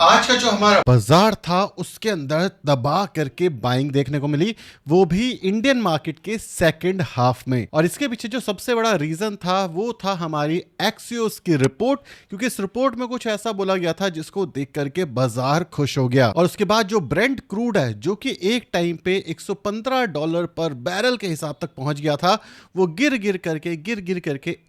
आज का जो हमारा बाजार था उसके अंदर दबा करके बाइंग देखने को मिली, वो भी इंडियन मार्केट के सेकंड हाफ में। और इसके पीछे जो सबसे बड़ा रीजन था वो था हमारी एक्सियोस की रिपोर्ट, क्योंकि इस रिपोर्ट में कुछ ऐसा बोला गया था जिसको देख करके बाजार खुश हो गया। और उसके बाद जो ब्रेंट क्रूड है जो कि एक टाइम पे $115 पर बैरल के हिसाब तक पहुंच गया था, वो गिर गिर करके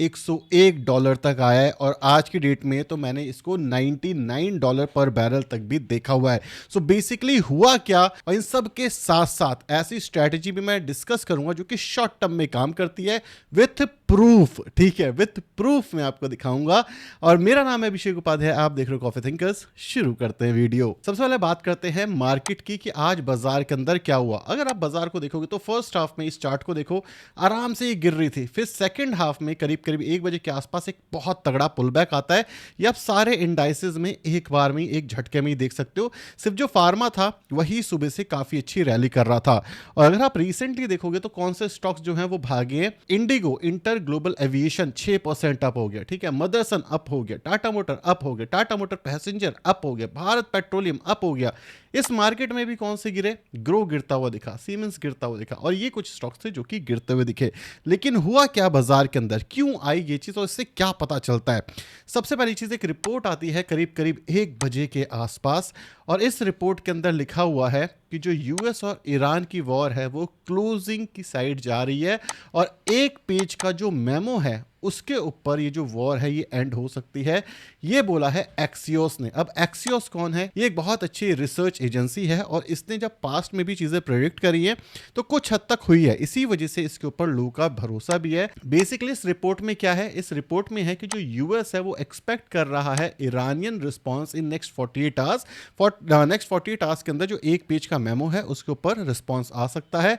$101 तक आया है। और आज की डेट में तो मैंने इसको $99 पर बैरल तक भी देखा हुआ है। सो बेसिकली हुआ क्या, और इन सब के साथ साथ ऐसी स्ट्रेटेजी भी मैं डिस्कस करूंगा जो कि शॉर्ट टर्म में काम करती है विथ प्रूफ। ठीक है, विथ प्रूफ मैं आपको दिखाऊंगा। और मेरा नाम है अभिषेक उपाध्याय, आप देख रहे हो कॉफी थिंकर्स। शुरू करते हैं वीडियो। सबसे पहले बात करते हैं मार्केट की कि आज बाजार के अंदर क्या हुआ। अगर आप बाजार को देखोगे तो फर्स्ट हाफ में इस चार्ट को देखो, आराम से ये गिर रही थी। फिर सेकंड हाफ में करीब करीब 1 बजे के आसपास एक बहुत तगड़ा पुल बैक आता है। ये आप सारे इंडाइसेस में एक बार में एक झटके में ही देख सकते हो। सिर्फ जो फार्मा था वही सुबह से काफी अच्छी रैली कर रहा था। और अगर आप रिसेंटली देखोगे तो कौन से स्टॉक्स जो हैं वो भागे हैं। Indigo inter global aviation 6% up हो गया। ठीक है, मदरसन अप हो गया, टाटा मोटर अप हो गया, टाटा मोटर पैसेंजर अप हो गया, भारत पेट्रोलियम अप हो गया। इस मार्केट में भी कौन से गिरे, ग्रो गिरता हुआ दिखा, सीमेंस गिरता हुआ दिखा, और ये कुछ स्टॉक्स थे जो कि गिरते हुए दिखे। लेकिन हुआ क्या बाजार के अंदर, क्यों आई ये चीज और इससे क्या पता चलता है। सबसे पहली चीज, एक रिपोर्ट आती है करीब करीब 1 बजे के आसपास, और इस रिपोर्ट के अंदर लिखा हुआ है कि जो यूएस और ईरान की वॉर है वो क्लोजिंग की साइड जा रही है। और एक पेज का जो मेमो है उसके ऊपर ये जो वॉर है ये एंड हो सकती है, ये बोला है एक्सियोस ने। अब एक्सियोस कौन है? ये एक बहुत अच्छी रिसर्च एजेंसी है और इसने जब पास्ट में भी चीजें प्रेडिक्ट करी है तो कुछ हद तक हुई है, इसी वजह से इसके ऊपर लोगों का भरोसा भी है। बेसिकली इस रिपोर्ट में क्या है, इस रिपोर्ट में है कि जो यूएस है वो एक्सपेक्ट कर रहा है Iranian response in next 48 hours. Next 48 hours के अंदर जो एक पेज का मेमो है उसके ऊपर रिस्पॉन्स आ सकता है।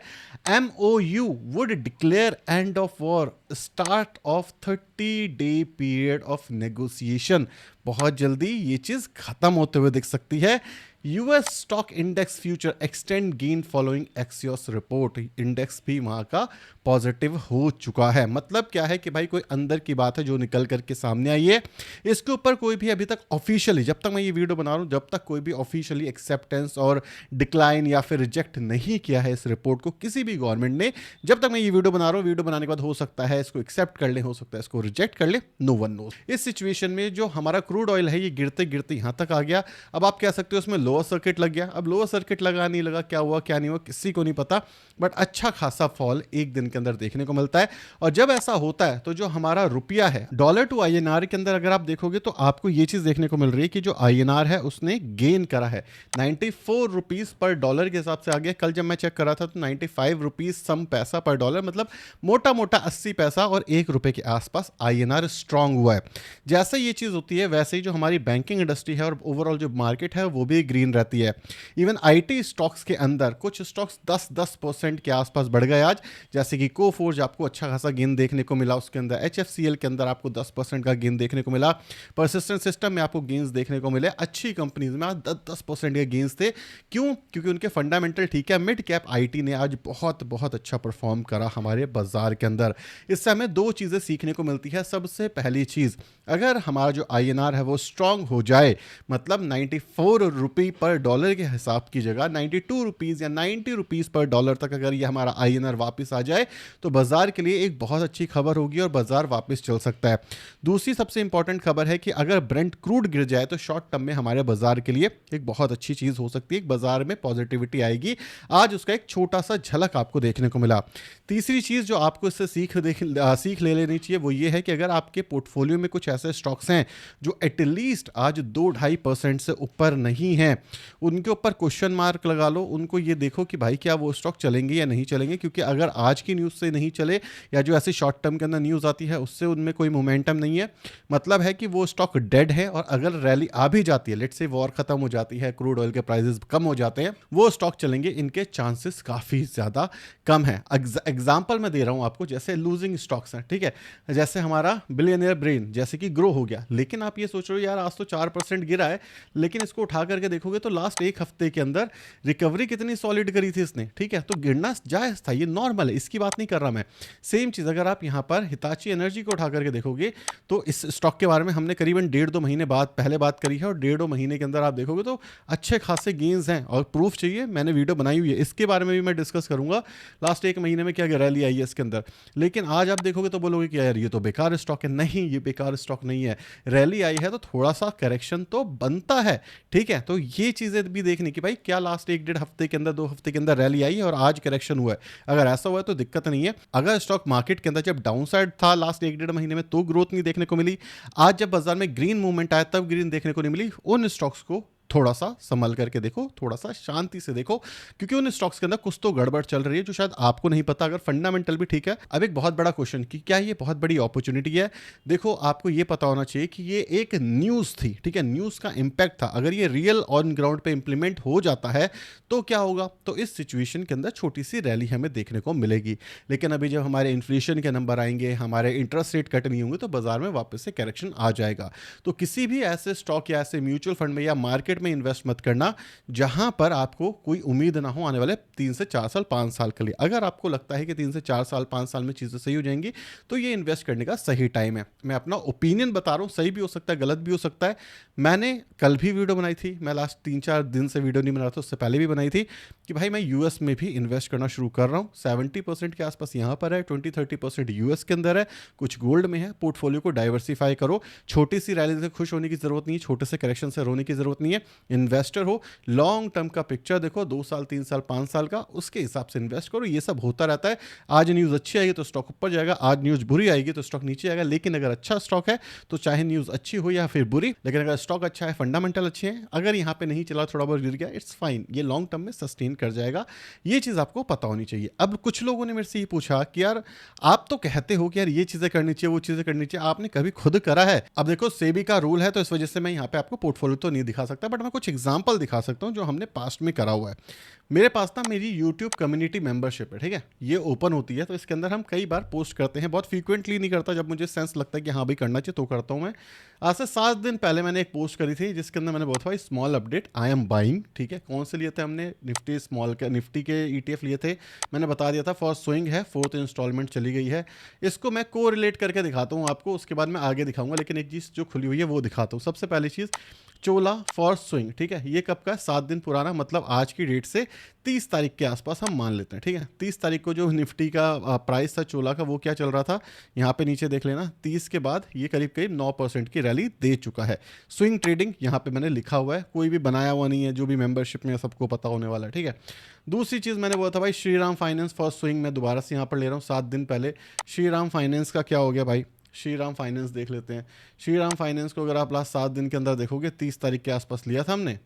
MOU would declare end of war, start of 30-day period of negotiation. बहुत जल्दी ये चीज खत्म होते हुए दिख सकती है। US stock index future extend gain following Axios report, index भी वहां का पॉजिटिव हो चुका है। मतलब क्या है कि भाई कोई अंदर की बात है जो निकल करके सामने आई है। इसके ऊपर कोई भी अभी तक ऑफिशियली, जब तक मैं ये वीडियो बना रहा हूं, जब तक कोई भी ऑफिशियली एक्सेप्टेंस और डिक्लाइन या फिर रिजेक्ट नहीं किया है इस रिपोर्ट को किसी भी गवर्नमेंट ने, जब तक मैं ये वीडियो बना रहा हूं, वीडियो बनाने के बाद हो सकता है इसको एक्सेप्ट कर ले, हो सकता है इसको रिजेक्ट कर ले, नो वन नोस। इस सिचुएशन में जो हमारा क्रूड ऑयल है ये गिरते गिरते यहां तक आ गया। अब आप कह सकते हो उसमें लोअर सर्किट लग गया। अब लोअर सर्किट लगा नहीं लगा, क्या हुआ क्या नहीं हुआ, किसी को नहीं पता, बट अच्छा खासा फॉल एक दिन के अंदर देखने को मिलता है। और जब ऐसा होता है तो जो हमारा रुपया है डॉलर टू आईएनआर के अंदर अगर आप देखोगे तो आपको ये चीज देखने को मिल रही है कि जो आईएनआर है उसने गेन करा है। 94 रुपीज पर डॉलर के हिसाब से आ गया। कल जब मैं चेक कर रहा था तो 95 रुपीज सम पैसा पर डॉलर, मतलब मोटा मोटा 80 पैसा और ₹1 के आसपास आईएनआर स्ट्रांग हुआ है। जैसे ये चीज होती है वैसे ही जो हमारी बैंकिंग इंडस्ट्री है और ओवरऑल जो मार्केट है वो भी ग्रीन रहती है। इवन आईटी स्टॉक्स के अंदर कुछ स्टॉक्स 10% के आसपास बढ़ गए आज, जैसे कि कोफोर्ज आपको अच्छा खासा गेन देखने को मिला, उसके अंदर HFCL के अंदर आपको 10% का गेन देखने को मिला, परसिस्टेंट सिस्टम में आपको गेन्स देखने को मिले। अच्छी कंपनीज में आज 10% के गेन्स थे। क्यों? क्योंकि उनके फंडामेंटल ठीक है। मिड कैप आईटी ने आज बहुत बहुत अच्छा परफॉर्म करा हमारे बाजार के अंदर। इससे हमें 2 चीजें सीखने को मिलती है। सबसे पहली चीज, अगर हमारा जो आईएनआर है वो स्ट्रांग हो जाए, मतलब 94 रुपये पर डॉलर के हिसाब की जगह 92 रुपीज या 90 रुपीज पर डॉलर तक अगर ये हमारा आईएनआर वापस आ जाए तो बाजार के लिए एक बहुत अच्छी खबर होगी और बाजार वापस चल सकता है। दूसरी सबसे इंपॉर्टेंट खबर है कि अगर ब्रेंट क्रूड गिर जाए तो शॉर्ट टर्म में हमारे बाजार के लिए एक बहुत अच्छी चीज हो सकती है, बाजार में पॉजिटिविटी आएगी। आज उसका एक छोटा सा झलक आपको देखने को मिला। तीसरी चीज जो आपको इससे सीख ले लेनी चाहिए वो ये है कि अगर आपके पोर्टफोलियो में कुछ ऐसे स्टॉक्स हैं जो एटलीस्ट आज 2-2.5% से ऊपर नहीं हैं, उनके ऊपर क्वेश्चन मार्क लगा लो। उनको ये देखो कि भाई क्या वो स्टॉक चलेंगे या नहीं चलेंगे, क्योंकि अगर आज की न्यूज़ से नहीं चले या जो ऐसी शॉर्ट टर्म के अंदर न्यूज़ आती है उससे उनमें कोई मोमेंटम नहीं है, मतलब है कि वो स्टॉक डेड है। और अगर रैली आ भी जाती है, लेट्स से वॉर खत्म हो जाती है, क्रूड ऑयल के प्राइसेस कम हो जाते हैं, वो स्टॉक चलेंगे, इनके चांसेस काफ़ी ज़्यादा कम है। एग्जाम्पल मैं दे रहा हूँ आपको, जैसे लूजिंग स्टॉक्स हैं, ठीक है, जैसे हमारा बिलियनियर ब्रेन जैसे कि ग्रो हो गया, लेकिन आप ये सोच रहे हो यार आज तो 4% गिरा है, लेकिन इसको उठा करके देखो देखोगे तो लास्ट एक हफ्ते के अंदर रिकवरी कितनी सॉलिड करी थी इसने, ठीक है। तो गिरना जायज था, ये नॉर्मल है, इसकी बात नहीं कर रहा मैं। सेम चीज़ अगर आप यहाँ पर हिताची एनर्जी को उठा करके देखोगे तो इस स्टॉक के बारे में हमने करीबन 1.5-2 महीने बाद पहले बात करी है, और 1.5-2 महीने के अंदर आप देखोगे तो अच्छे खासे गेंस हैं, और प्रूफ चाहिए मैंने वीडियो बनाई हुई है, इसके बारे में भी मैं डिस्कस करूंगा लास्ट एक महीने में क्या रैली आई है इसके अंदर। लेकिन आज आप देखोगे तो बोलोगे कि यार ये तो बेकार स्टॉक है। नहीं, ये बेकार स्टॉक नहीं है, रैली आई है तो थोड़ा सा करेक्शन तो बनता है, ठीक है। तो ये चीजें भी देखने की भाई क्या लास्ट 1-1.5 हफ्ते के अंदर 2 हफ्ते के अंदर रैली आई है और आज करेक्शन हुआ है। अगर ऐसा हुआ है तो दिक्कत नहीं है। अगर स्टॉक मार्केट के अंदर जब डाउन साइड था लास्ट 1-1.5 महीने में तो ग्रोथ नहीं देखने को मिली, आज जब बाजार में ग्रीन मूवमेंट आया तब ग्रीन देखने को नहीं मिली, उन स्टॉक्स को थोड़ा सा संभल करके देखो, थोड़ा सा शांति से देखो, क्योंकि उन स्टॉक्स के अंदर कुछ तो गड़बड़ चल रही है जो शायद आपको नहीं पता। अगर फंडामेंटल भी ठीक है। अब एक बहुत बड़ा क्वेश्चन कि क्या ये बहुत बड़ी अपॉर्चुनिटी है। देखो आपको ये पता होना चाहिए कि ये एक न्यूज़ थी, ठीक है, न्यूज़ का इंपैक्ट था। अगर ये रियल ऑन ग्राउंड पे इंप्लीमेंट हो जाता है तो क्या होगा, तो इस सिचुएशन के अंदर छोटी सी रैली हमें देखने को मिलेगी। लेकिन अभी जब हमारे इन्फ्लेशन के नंबर आएंगे, हमारे इंटरेस्ट रेट कट नहीं होंगे, तो बाजार में वापस से करेक्शन आ जाएगा। तो किसी भी ऐसे स्टॉक या ऐसे म्यूचुअल फंड में या मार्केट में इन्वेस्ट मत करना जहां पर आपको कोई उम्मीद ना हो आने वाले 3 से 4 साल 5 साल के लिए। अगर आपको लगता है कि 3 से 4 साल 5 साल में चीजें सही हो जाएंगी तो ये इन्वेस्ट करने का सही टाइम है। मैं अपना ओपिनियन बता रहा हूं, सही भी हो सकता है, गलत भी हो सकता है। मैंने कल भी वीडियो बनाई थी, मैं लास्ट 3-4 दिन से वीडियो नहीं बना रहा था, उससे पहले भी बनाई थी कि भाई मैं यूएस में भी इन्वेस्ट करना शुरू कर रहा हूं। 70% के आसपास यहां पर है, 20-30% यूएस के अंदर है, कुछ गोल्ड में है। पोर्टफोलियो को डाइवर्सिफाई करो। छोटी सी रैली से खुश होने की जरूरत नहीं है, छोटे से करेक्शन से रोने की जरूरत नहीं है। इन्वेस्टर हो, लॉन्ग टर्म का पिक्चर देखो, 2 साल 3 साल 5 साल का, उसके हिसाब से इन्वेस्ट करो। ये सब होता रहता है। आज न्यूज़ अच्छी आएगी तो स्टॉक ऊपर जाएगा, आज न्यूज़ बुरी आएगी तो स्टॉक नीचे आएगा। लेकिन अगर अच्छा स्टॉक है तो चाहे न्यूज़ अच्छी हो या फिर बुरी, लेकिन अगर स्टॉक अच्छा है, फंडामेंटल अच्छे हैं, अगर यहाँ पे नहीं चला, थोड़ा बहुत गिर गया, इट्स फाइन, ये लॉन्ग टर्म में सस्टेन कर जाएगा। ये चीज़ आपको पता होनी चाहिए। अब कुछ लोगों ने मेरे से ये पूछा कि यार आप तो कहते हो कि यार ये चीज़ें करनी चाहिए, वो चीज़ें करनी चाहिए, आपने कभी खुद करा है? अब देखो सेबी का रूल है तो इस वजह से मैं यहाँ पे आपको पोर्टफोलियो तो नहीं दिखा सकता, बट मैं कुछ एग्जाम्पल दिखा सकता हूँ जो हमने पास्ट में करा हुआ है। मेरे पास ना मेरी यूट्यूब कम्युनिटी मेंबरशिप है, ठीक है, ये ओपन होती है, तो इसके अंदर हम कई बार पोस्ट करते हैं। बहुत फ्रीक्वेंटली नहीं करता, जब मुझे सेंस लगता है कि हाँ भाई करना चाहिए तो करता हूँ मैं। आज से 7 दिन पहले मैंने एक पोस्ट करी थी जिसके अंदर मैंने बोला था small update, I am buying, ठीक है। कौन से लिए थे हमने? निफ्टी स्मॉल के, निफ्टी के ETF लिए थे। मैंने बता दिया था फर्स्ट स्विंग है, 4th इंस्टॉलमेंट चली गई है। इसको मैं को रिलेट करके दिखाता हूँ आपको, उसके बाद मैं आगे दिखाऊंगा, लेकिन एक चीज़ जो खुली हुई है वो दिखाता हूँ। सबसे पहली चीज़ चोला फर्स्ट स्विंग, ठीक है, ये कब का? 7 दिन पुराना, मतलब आज की डेट से 30 तारीख के आसपास हम मान लेते हैं, ठीक है। 30 तारीख को जो निफ्टी का प्राइस था चोला का, वो क्या चल रहा था, यहाँ पे नीचे देख लेना। 30 के बाद ये करीब करीब 9% की रैली दे चुका है। स्विंग ट्रेडिंग यहाँ पे मैंने लिखा हुआ है, कोई भी बनाया हुआ नहीं है, जो भी मेंबरशिप में सबको पता होने वाला है, ठीक है। दूसरी चीज़ मैंने बोला था भाई श्रीराम फाइनेंस फर्स्ट स्विंग, मैं दोबारा से यहाँ पर ले रहा हूँ 7 दिन पहले। श्रीराम फाइनेंस का क्या हो गया भाई? श्रीराम फाइनेंस देख लेते हैं। श्रीराम फाइनेंस को अगर आप लास्ट 7 दिन के अंदर देखोगे, 30 तारीख के आसपास लिया था हमने,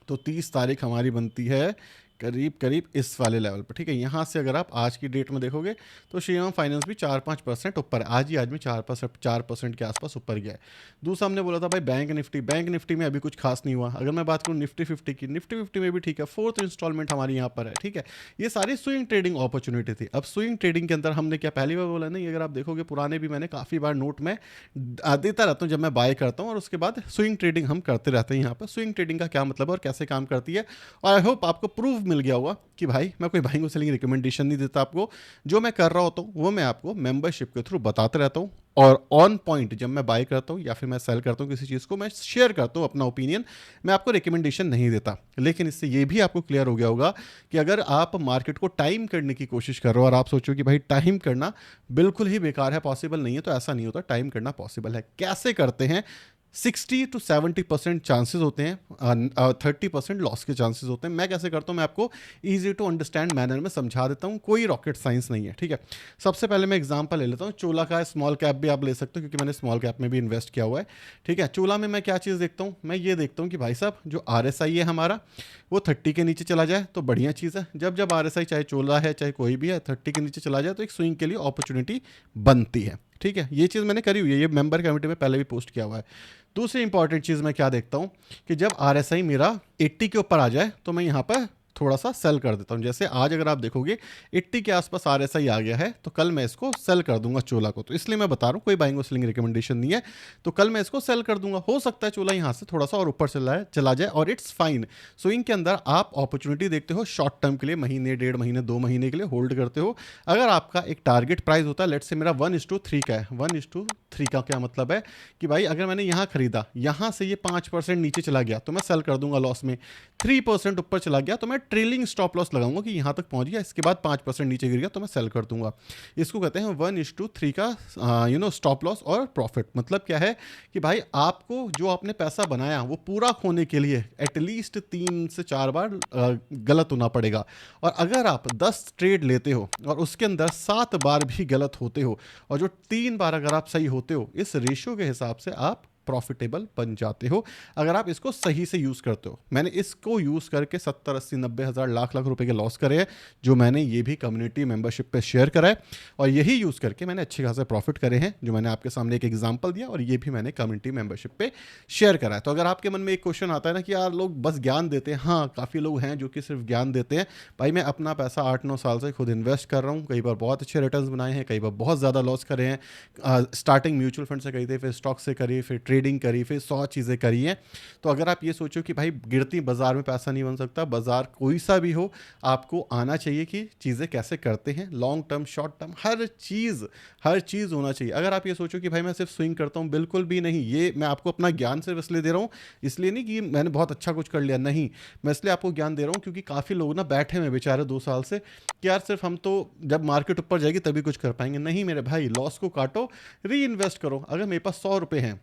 तो 30 तारीख हमारी बनती है करीब करीब इस वाले लेवल पर, ठीक है। यहाँ से अगर आप आज की डेट में देखोगे तो श्रीराम फाइनेंस भी 4-5% ऊपर है, आज ही में 4% के आसपास ऊपर गया है। दूसरा हमने बोला था भाई बैंक निफ्टी, बैंक निफ्टी में अभी कुछ खास नहीं हुआ। अगर मैं बात करूँ निफ्टी 50 की, निफ्टी 50 में भी ठीक है, 4th इंस्टॉलमेंट हमारी यहाँ पर है, ठीक है। ये सारी स्विंग ट्रेडिंग अपॉर्चुनिटी थी। अब स्विंग ट्रेडिंग के अंदर हमने क्या पहली बार बोला नहीं, अगर आप देखोगे पुराने भी मैंने काफ़ी बार नोट में देता रहता हूँ जब मैं बाय करता हूँ, और उसके बाद स्विंग ट्रेडिंग हम करते रहते हैं। यहाँ पर स्विंग ट्रेडिंग का क्या मतलब है और कैसे काम करती है, और आई होप आपको प्रूफ मिल गया होगा कि भाई मैं कोई बाइंग और सेलिंग रिकमेंडेशन नहीं देता आपको। जो मैं कर रहा होता हूँ वो मैं आपको मेंबरशिप के थ्रू बताते रहता हूँ, और ऑन पॉइंट जब मैं बाय करता हूँ या फिर मैं सेल करता हूँ किसी चीज़ को, मैं शेयर करता हूँ अपना ओपिनियन, मैं आपको रिकमेंडेशन नहीं देता। लेकिन इससे ये भी आपको क्लियर हो गया होगा कि अगर आप मार्केट को टाइम करने की कोशिश कर रहे हो और आप सोचो कि भाई टाइम करना बिल्कुल ही बेकार है, पॉसिबल नहीं है, तो ऐसा नहीं होता। टाइम करना पॉसिबल है। कैसे करते हैं? 60-70% चांसेस होते हैं, 30% लॉस के चांसेस होते हैं। मैं कैसे करता हूँ मैं आपको ईजी टू अंडरस्टैंड मैनर में समझा देता हूँ, कोई रॉकेट साइंस नहीं है, ठीक है। सबसे पहले मैं एग्जांपल ले लेता हूँ चोला का। स्मॉल कैप भी आप ले सकते हो क्योंकि मैंने स्मॉल कैप में भी इन्वेस्ट किया हुआ है, ठीक है। चोला में मैं क्या चीज़ देखता हूँ, मैं ये देखता हूँ कि भाई साहब जो RSI है हमारा वो 30 के नीचे चला जाए तो बढ़िया चीज़ है। जब जब RSI चाहे चोला है चाहे कोई भी है 30 के नीचे चला जाए तो एक स्विंग के लिए अपॉर्चुनिटी बनती है, ठीक है। ये चीज़ मैंने करी हुई है, ये मेंबर कमेटी में पहले भी पोस्ट किया हुआ है। दूसरी इंपॉर्टेंट चीज़ मैं क्या देखता हूँ कि जब RSI मेरा 80 के ऊपर आ जाए तो मैं यहाँ पर थोड़ा सा सेल कर देता हूँ। जैसे आज अगर आप देखोगे 80 के आसपास RSI आ गया है, तो कल मैं इसको सेल कर दूंगा चोला को। तो इसलिए मैं बता रहा हूँ, कोई बाइंग और सेलिंग रिकमेंडेशन नहीं है। तो कल मैं इसको सेल कर दूंगा। हो सकता है चोला यहाँ से थोड़ा सा और ऊपर चला जाए और इट्स फाइन। स्विंग के अंदर आप अपॉर्चुनिटी देखते हो शॉर्ट टर्म के लिए, महीने, 1.5 महीने, 2 महीने के लिए होल्ड करते हो। अगर आपका एक टारगेट प्राइस होता है, लेट्स से मेरा 1:3 का है। 1:3 का क्या मतलब है कि भाई अगर मैंने यहाँ खरीदा, यहाँ से ये 5% नीचे चला गया तो मैं सेल कर दूंगा लॉस में। 3% ऊपर चला गया तो मैं ट्रेलिंग स्टॉप लॉस लगाऊंगा कि यहाँ तक पहुंच गया, इसके बाद 5% नीचे गिर गया तो मैं सेल कर दूंगा। इसको कहते हैं 1:3 का स्टॉप लॉस और प्रॉफिट। मतलब क्या है कि भाई आपको जो आपने पैसा बनाया वो पूरा खोने के लिए एटलीस्ट 3 से 4 बार गलत होना पड़ेगा। और अगर आप 10 ट्रेड लेते हो और उसके अंदर 7 बार भी गलत होते हो, और जो 3 बार अगर आप सही होते हो, इस रेशियो के हिसाब से आप प्रॉफिटेबल बन जाते हो अगर आप इसको सही से यूज करते हो। मैंने इसको यूज करके 70, 80, 90 हज़ार, लाख लाख रुपए के लॉस करे हैं, जो मैंने ये भी कम्युनिटी मेंबरशिप पे शेयर करा है। और यही यूज करके मैंने अच्छे खासे प्रॉफिट करे हैं, जो मैंने आपके सामने एक एग्जांपल दिया, और ये भी मैंने कम्युनिटी मेंबरशिप पे शेयर करा है। तो अगर आपके मन में एक क्वेश्चन आता है ना कि यार लोग बस ज्ञान देते हैं, हाँ काफ़ी लोग हैं जो कि सिर्फ ज्ञान देते हैं। भाई मैं अपना पैसा 8-9 साल से खुद इन्वेस्ट कर रहा हूँ, कई बार बहुत अच्छे रिटर्न बनाए हैं, कई बार बहुत ज़्यादा लॉस करे हैं। स्टार्टिंग म्यूचुअल फंड से करी थी, फिर स्टॉक से करी, फिर ट्रेडिंग करी, फिर 100 चीज़ें करी हैं। तो अगर आप ये सोचो कि भाई गिरती बाजार में पैसा नहीं बन सकता, बाजार कोई सा भी हो, आपको आना चाहिए कि चीज़ें कैसे करते हैं, लॉन्ग टर्म, शॉर्ट टर्म, हर चीज़ होना चाहिए। अगर आप ये सोचो कि भाई मैं सिर्फ स्विंग करता हूँ, बिल्कुल भी नहीं। ये मैं आपको अपना ज्ञान सिर्फ इसलिए दे रहा हूँ, इसलिए नहीं कि मैंने बहुत अच्छा कुछ कर लिया, नहीं, मैं इसलिए आपको ज्ञान दे रहा हूँ क्योंकि काफ़ी लोग ना बैठे हुए बेचारे 2 साल से कि यार सिर्फ हम तो जब मार्केट ऊपर जाएगी तभी कुछ कर पाएंगे। नहीं मेरे भाई, लॉस को काटो, री इन्वेस्ट करो। अगर मेरे पास 100 रुपये हैं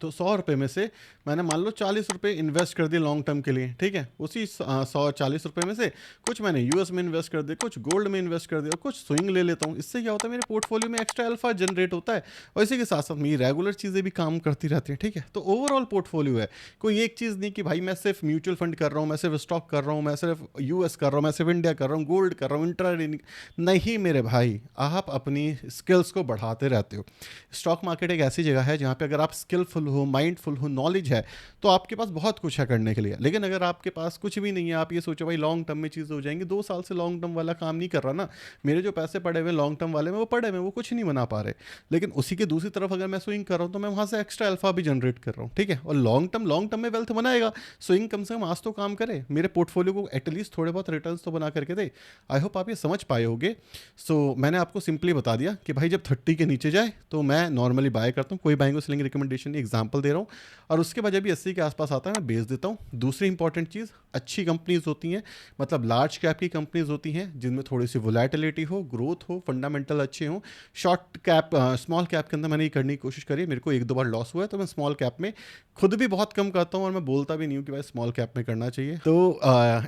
तो 100 रुपये में से मैंने मान लो 40 रुपये इन्वेस्ट कर दिए लॉन्ग टर्म के लिए, ठीक है। उसी 140 रुपये में से कुछ मैंने यूएस में इन्वेस्ट कर दिया, कुछ गोल्ड में इन्वेस्ट कर दिया, कुछ स्विंग ले लेता हूँ। इससे क्या होता है, मेरे पोर्टफोलियो में एक्स्ट्रा अल्फा जनरेट होता है, और इसी के साथ साथ मेरी रेगुलर चीज़ें भी काम करती रहती हैं, ठीक है। तो ओवरऑल पोर्टफोलियो है, कोई एक चीज़ नहीं कि भाई मैं सिर्फ म्यूचुअल फंड कर रहा हूँ, मैं सिर्फ स्टॉक कर रहा हूँ, मैं सिर्फ यूएस कर रहा हूँ, मैं सिर्फ इंडिया कर रहा हूँ, गोल्ड कर रहा हूँ, इंट्राडे नहीं मेरे भाई, आप अपनी स्किल्स को बढ़ाते रहते हो। स्टॉक मार्केट एक ऐसी जगह है जहाँ पे अगर आप स्किलफुल हो, माइंडफुल हो, नॉलेज है, तो आपके पास बहुत कुछ है करने के लिए। लेकिन अगर आपके पास कुछ भी नहीं है, आप ये सोचो भाई लॉन्ग टर्म में चीज़ हो जाएंगी, 2 साल से लॉन्ग टर्म वाला काम नहीं कर रहा ना, मेरे जो पैसे पड़े हुए लॉन्ग टर्म वाले में वो पड़े हुए, वो कुछ नहीं बना पा रहे। लेकिन उसी के दूसरी तरफ अगर मैं स्विंग कर रहा हूँ तो मैं वहाँ से एक्स्ट्रा अल्फा भी जनरेट कर रहा हूँ, ठीक है। और लॉन्ग टर्म में वेल्थ बनाएगा। स्विंग कम से कम आज तो काम करे, मेरे पोर्टफोलियो को एटलीस्ट थोड़े बहुत रिटर्न तो बना करके दे। आई होप आप ये समझ पाए होगे। सो मैंने आपको सिंपली बता दिया कि भाई जब 30 के नीचे जाए तो मैं नॉर्मली बाय करता हूँ, कोई बाइंग और सेलिंग रिकमेंडेशन नहीं, एग्जांपल दे रहा हूँ। और उसके बाद जब भी 80 के आसपास आता है मैं बेच देता हूँ। दूसरी इंपॉर्टेंट चीज़, अच्छी कंपनीज होती हैं, मतलब लार्ज कैप की कंपनीज होती हैं जिनमें थोड़ी सी वोलेटिलिटी हो, ग्रोथ हो, फंडामेंटल अच्छे हो। शॉर्ट कैप, स्मॉल कैप के अंदर मैंने ये करने की कोशिश करी, मेरे को 1-2 बार लॉस हुआ है, तो मैं स्मॉल कैप में खुद भी बहुत कम करता हूँ और मैं बोलता भी नहीं हूँ कि भाई स्मॉल कैप में करना चाहिए। तो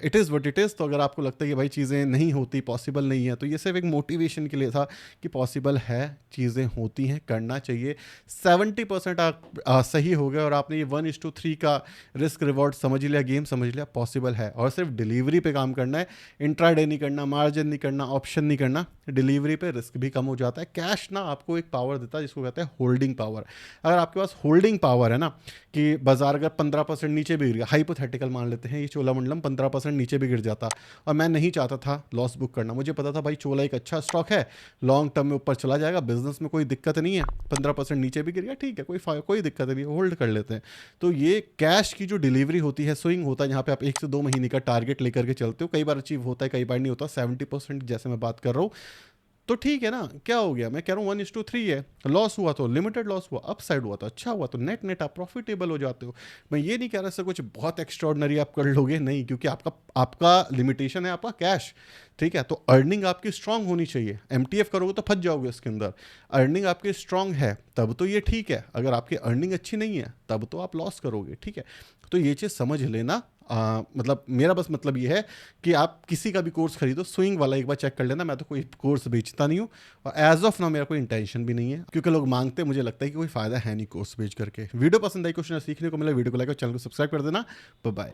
it is what it is. तो अगर आपको लगता है कि भाई चीज़ें नहीं होती, पॉसिबल नहीं है, तो ये सिर्फ एक मोटिवेशन के लिए था कि पॉसिबल है, चीज़ें होती हैं, करना चाहिए। 70% आप सही हो गए और आपने ये 1:3 का रिस्क रिवॉर्ड समझ लिया, गेम समझ लिया, पॉसिबल है। और सिर्फ डिलीवरी पे काम करना है, इंट्राडे नहीं करना, मार्जिन नहीं करना, ऑप्शन नहीं करना। डिलीवरी पे रिस्क भी कम हो जाता है। कैश ना आपको एक पावर देता है जिसको कहते हैं होल्डिंग पावर। अगर आपके पास होल्डिंग पावर है ना, कि बाजार अगर 15% नीचे भी गिर गया, हाइपोथेटिकल मान लेते हैं ये चोलामंडलम 15% नीचे भी गिर जाता और मैं नहीं चाहता था लॉस बुक करना, मुझे पता था भाई चोला एक अच्छा स्टॉक है, लॉन्ग टर्म में ऊपर चला जाएगा, बिजनेस में कोई दिक्कत नहीं है, 15% नीचे भी गिर गया ठीक है, कोई दिक्कत नहीं, होल्ड कर लेते हैं। तो ये कैश की जो डिलीवरी होती है, स्विंग होता है, जहाँ पे आप 1 से 2 महीने का टारगेट लेकर के चलते हो, कई बार अचीव होता है, कई बार नहीं होता। 70% जैसे मैं बात कर रहा हूँ, तो ठीक है ना, क्या हो गया, मैं कह रहा हूँ 1:3 है। लॉस हुआ तो लिमिटेड लॉस हुआ, अपसाइड हुआ तो अच्छा हुआ, तो नेट आप प्रॉफिटेबल हो जाते हो। मैं ये नहीं कह रहा कुछ बहुत एक्स्ट्रॉर्डनरी आप कर लोगे, नहीं, क्योंकि आपका लिमिटेशन है आपका कैश, ठीक है। तो अर्निंग आपकी स्ट्रांग होनी चाहिए। MTF करोगे तो फंस जाओगे इसके अंदर। अर्निंग आपकी स्ट्रांग है तब तो ये ठीक है, अगर आपकी अर्निंग अच्छी नहीं है तब तो आप लॉस करोगे, ठीक है। तो ये चीज़ समझ लेना। मतलब मेरा बस मतलब ये है कि आप किसी का भी कोर्स खरीदो, स्विंग वाला एक बार चेक कर लेना। मैं तो कोई कोर्स बेचता नहीं हूँ और एज ऑफ नाउ मेरा कोई इंटेंशन भी नहीं है, क्योंकि लोग मांगते हैं, मुझे लगता है कि कोई फायदा है नहीं कोर्स बेच करके। वीडियो पसंद आई, क्वेश्चन सीखने को मिला, वीडियो को लाइक और चैनल को सब्सक्राइब कर देना। Bye bye.